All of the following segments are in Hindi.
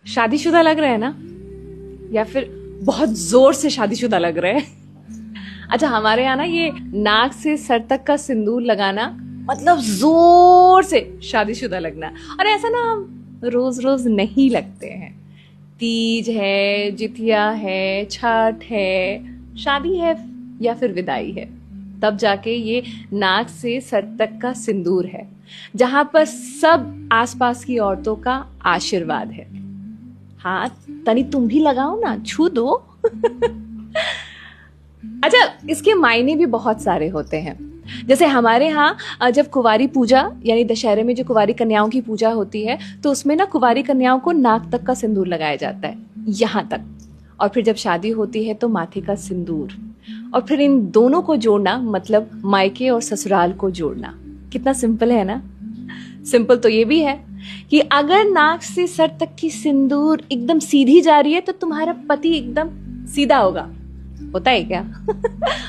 शादीशुदा लग रहा है ना, या फिर बहुत जोर से शादीशुदा लग रहा है। अच्छा, हमारे यहाँ ना ये नाक से सर तक का सिंदूर लगाना मतलब जोर से शादीशुदा लगना। और ऐसा ना हम रोज रोज नहीं लगते हैं। तीज है, जितिया है, छठ है, शादी है या फिर विदाई है, तब जाके ये नाक से सर तक का सिंदूर है, जहां पर सब आसपास की औरतों का आशीर्वाद है। हाँ, तनी तुम भी लगाओ ना, छू दो। अच्छा, इसके मायने भी बहुत सारे होते हैं। जैसे हमारे यहाँ जब कुंवारी पूजा यानी दशहरे में जो कुंवारी कन्याओं की पूजा होती है, तो उसमें ना कुंवारी कन्याओं को नाक तक का सिंदूर लगाया जाता है, यहाँ तक। और फिर जब शादी होती है तो माथे का सिंदूर। और फिर इन दोनों को जोड़ना मतलब मायके और ससुराल को जोड़ना। कितना सिंपल है ना। सिंपल तो ये भी है कि अगर नाक से सर तक की सिंदूर एकदम सीधी जा रही है तो तुम्हारा पति एकदम सीधा होगा। होता है क्या?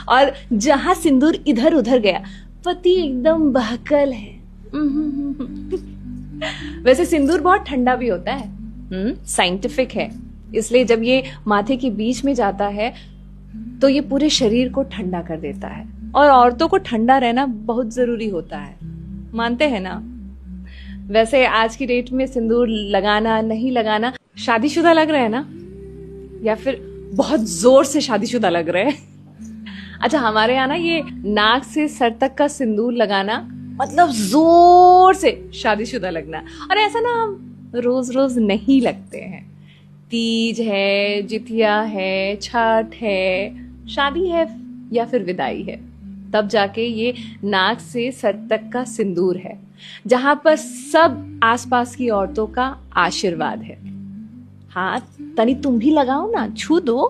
और जहां सिंदूर इधर उधर गया, पति एकदम बहकल है। वैसे सिंदूर बहुत ठंडा भी होता है, साइंटिफिक है। इसलिए जब ये माथे के बीच में जाता है तो ये पूरे शरीर को ठंडा कर देता है। और औरतों को ठंडा रहना बहुत जरूरी होता है, मानते हैं ना। वैसे आज की डेट में सिंदूर लगाना नहीं लगाना, शादीशुदा लग रहा है ना, या फिर बहुत जोर से शादीशुदा लग रहा है। अच्छा, हमारे यहाँ ना ये नाक से सर तक का सिंदूर लगाना मतलब जोर से शादीशुदा लगना। और ऐसा ना हम रोज रोज नहीं लगते हैं। तीज है, जितिया है, छठ है, शादी है या फिर विदाई है, तब जाके ये नाक से सर तक का सिंदूर है, जहां पर सब आसपास की औरतों का आशीर्वाद है। हाँ, तनी तुम भी लगाओ ना, छू दो।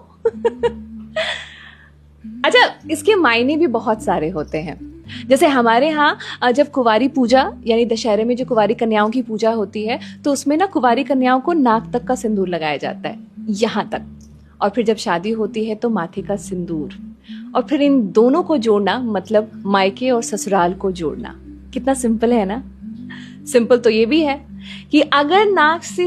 अच्छा, इसके मायने भी बहुत सारे होते हैं। जैसे हमारे यहाँ जब कुंवारी पूजा यानी दशहरे में जो कुंवारी कन्याओं की पूजा होती है, तो उसमें ना कुंवारी कन्याओं को नाक तक का सिंदूर लगाया जाता है, यहाँ तक। और फिर जब शादी होती है तो माथे का सिंदूर। और फिर इन दोनों को जोड़ना मतलब मायके और ससुराल को जोड़ना। कितना सिंपल है ना। सिंपल तो ये भी है कि अगर नाक से